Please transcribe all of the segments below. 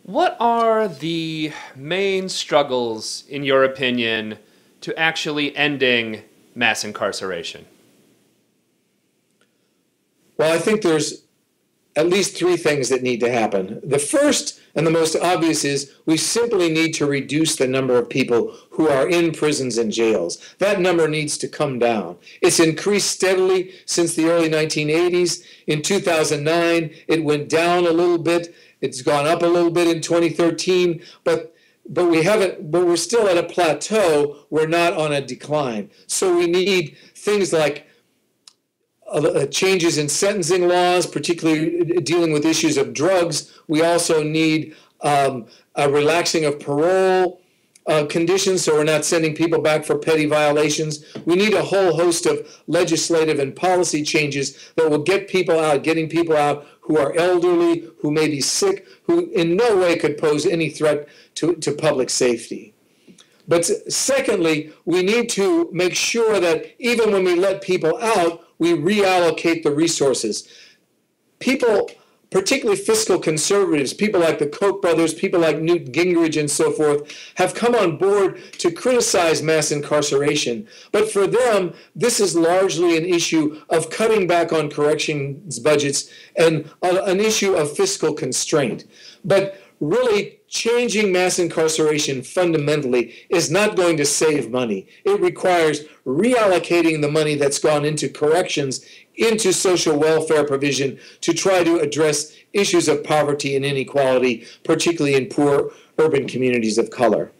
What are the main struggles, in your opinion, to actually ending mass incarceration? Well, I think there's at least three things that need to happen. The first and the most obvious is we simply need to reduce the number of people who are in prisons and jails. That number needs to come down. It's increased steadily since the early 1980s. In 2009, it went down a little bit. It's gone up a little bit in 2013, but we're still at a plateau. We're not on a decline. So we need things like changes in sentencing laws, particularly dealing with issues of drugs. We also need a relaxing of parole conditions, so we're not sending people back for petty violations. We need a whole host of legislative and policy changes that will getting people out who are elderly, who may be sick, who in no way could pose any threat to public safety. But secondly, we need to make sure that even when we let people out, we reallocate the resources. People, particularly fiscal conservatives, people like the Koch brothers, people like Newt Gingrich and so forth, have come on board to criticize mass incarceration. But for them, this is largely an issue of cutting back on corrections budgets and an issue of fiscal constraint. But really, changing mass incarceration fundamentally is not going to save money. It requires reallocating the money that's gone into corrections into social welfare provision to try to address issues of poverty and inequality, particularly in poor urban communities of color.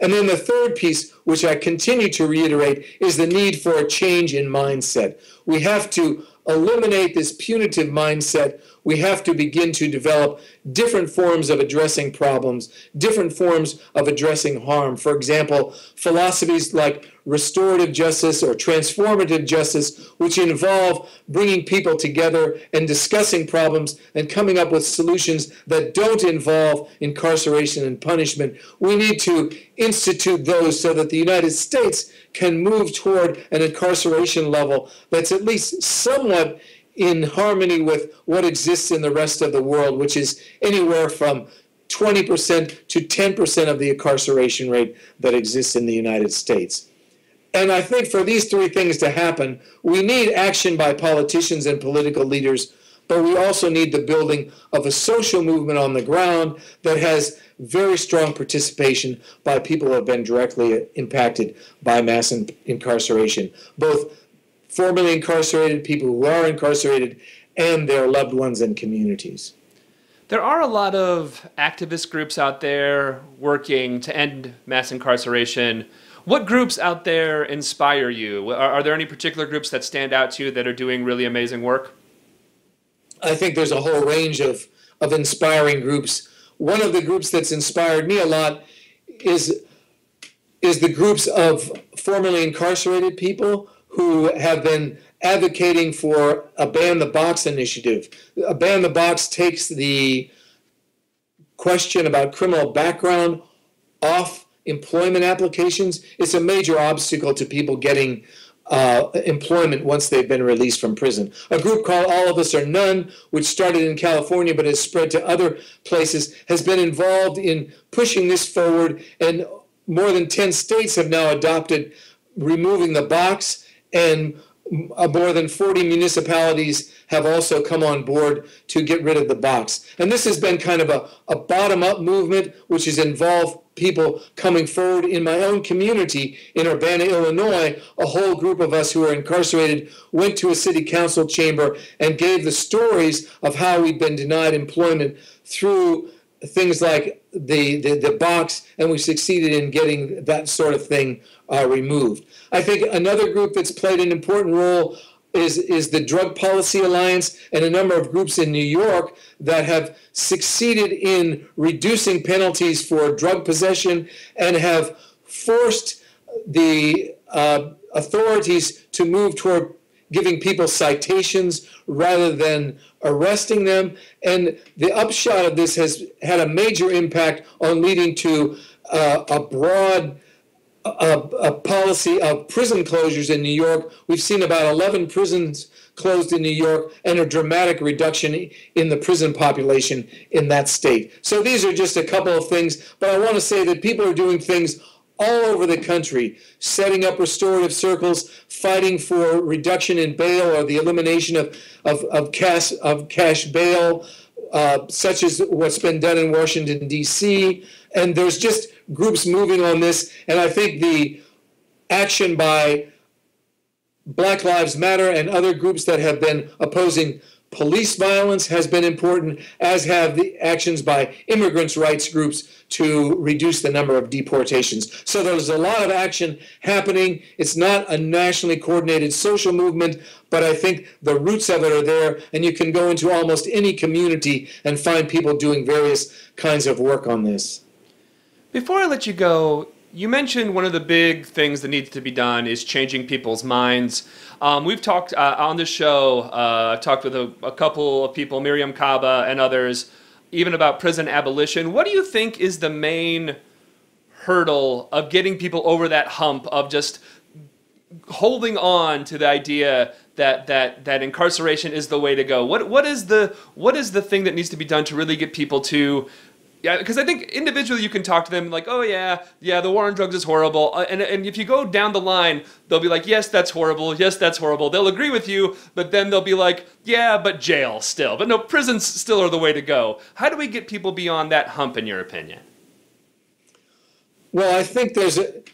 And then the third piece, which I continue to reiterate, is the need for a change in mindset. We have to eliminate this punitive mindset. We have to begin to develop different forms of addressing problems, different forms of addressing harm. For example, philosophies like restorative justice or transformative justice, which involve bringing people together and discussing problems and coming up with solutions that don't involve incarceration and punishment. We need to institute those so that the United States can move toward an incarceration level that's at least somewhat in harmony with what exists in the rest of the world, which is anywhere from 20% to 10% of the incarceration rate that exists in the United States. And I think for these three things to happen, we need action by politicians and political leaders, but we also need the building of a social movement on the ground that has very strong participation by people who have been directly impacted by mass incarceration, both formerly incarcerated, people who are incarcerated, and their loved ones and communities. There are a lot of activist groups out there working to end mass incarceration. What groups out there inspire you? Are there any particular groups that stand out to you that are doing really amazing work? I think there's a whole range of inspiring groups. One of the groups that's inspired me a lot is the groups of formerly incarcerated people who have been advocating for a Ban the Box initiative. A Ban the Box takes the question about criminal background off employment applications. It's a major obstacle to people getting employment once they've been released from prison. A group called All of Us or None, which started in California but has spread to other places, has been involved in pushing this forward, and more than 10 states have now adopted removing the box, and more than 40 municipalities have also come on board to get rid of the box. And this has been kind of a bottom-up movement, which has involved people coming forward. In my own community in Urbana, Illinois, a whole group of us who are incarcerated went to a city council chamber and gave the stories of how we'd been denied employment through things like the box, and we succeeded in getting that sort of thing removed. I think another group that's played an important role is the Drug Policy Alliance and a number of groups in New York that have succeeded in reducing penalties for drug possession and have forced the authorities to move toward giving people citations rather than arresting them. And the upshot of this has had a major impact on leading to a broad policy of prison closures in New York. We've seen about 11 prisons closed in New York and a dramatic reduction in the prison population in that state. So these are just a couple of things, but I want to say that people are doing things all over the country, setting up restorative circles, fighting for reduction in bail or the elimination of cash bail, such as what's been done in Washington, D.C., and there's just groups moving on this, and I think the action by Black Lives Matter and other groups that have been opposing police violence has been important, as have the actions by immigrants' rights groups to reduce the number of deportations. So there's a lot of action happening. It's not a nationally coordinated social movement, but I think the roots of it are there, and you can go into almost any community and find people doing various kinds of work on this. Before I let you go, you mentioned one of the big things that needs to be done is changing people's minds. We've talked on the show, talked with a couple of people, Miriam Kaba and others, even about prison abolition. What do you think is the main hurdle of getting people over that hump of just holding on to the idea that incarceration is the way to go? What is the thing that needs to be done to really get people to... Yeah, because I think individually you can talk to them like, oh yeah, the war on drugs is horrible. And if you go down the line, they'll be like, yes, that's horrible. Yes, that's horrible. They'll agree with you, but then they'll be like, yeah, but jail still. But no, prisons still are the way to go. How do we get people beyond that hump, in your opinion? Well, I think there's at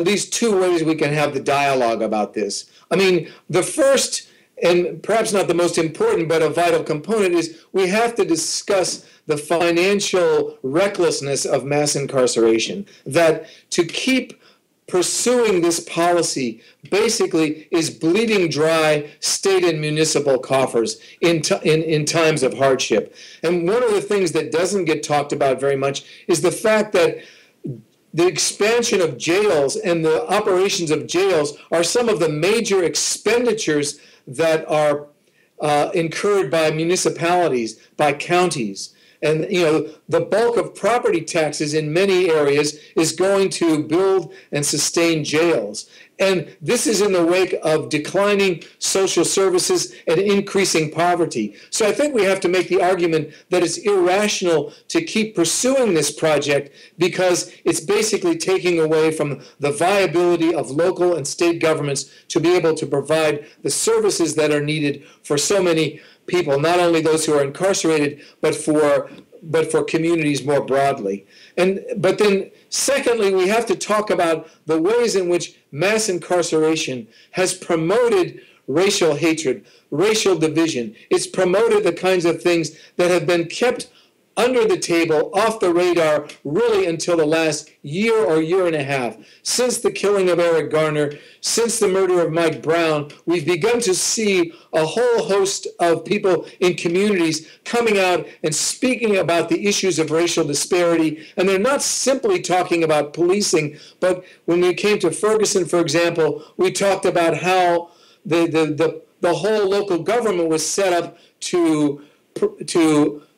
least two ways we can have the dialogue about this. I mean, the first, and perhaps not the most important, but a vital component, is we have to discuss the financial recklessness of mass incarceration. That to keep pursuing this policy basically is bleeding dry state and municipal coffers in times of hardship. And one of the things that doesn't get talked about very much is the fact that the expansion of jails and the operations of jails are some of the major expenditures that are incurred by municipalities, by counties. And, the bulk of property taxes in many areas is going to build and sustain jails. And this is in the wake of declining social services and increasing poverty. So I think we have to make the argument that it's irrational to keep pursuing this project because it's basically taking away from the viability of local and state governments to be able to provide the services that are needed for so many people, not only those who are incarcerated, but for communities more broadly. But then, secondly, we have to talk about the ways in which mass incarceration has promoted racial hatred, racial division. It's promoted the kinds of things that have been kept under the table, off the radar, really until the last year or year and a half. Since the killing of Eric Garner, since the murder of Mike Brown, we've begun to see a whole host of people in communities coming out and speaking about the issues of racial disparity. And they're not simply talking about policing, but when we came to Ferguson, for example, we talked about how the whole local government was set up to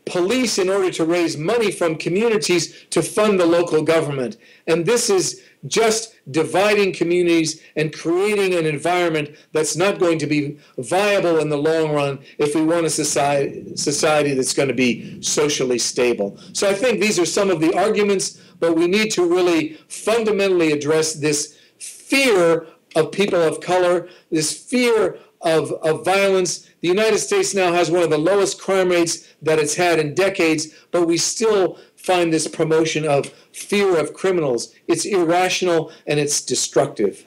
police in order to raise money from communities to fund the local government. And this is just dividing communities and creating an environment that's not going to be viable in the long run if we want a society that's going to be socially stable. So I think these are some of the arguments, but we need to really fundamentally address this fear of people of color, this fear of violence. The United States now has one of the lowest crime rates that it's had in decades, but we still find this promotion of fear of criminals. It's irrational and it's destructive.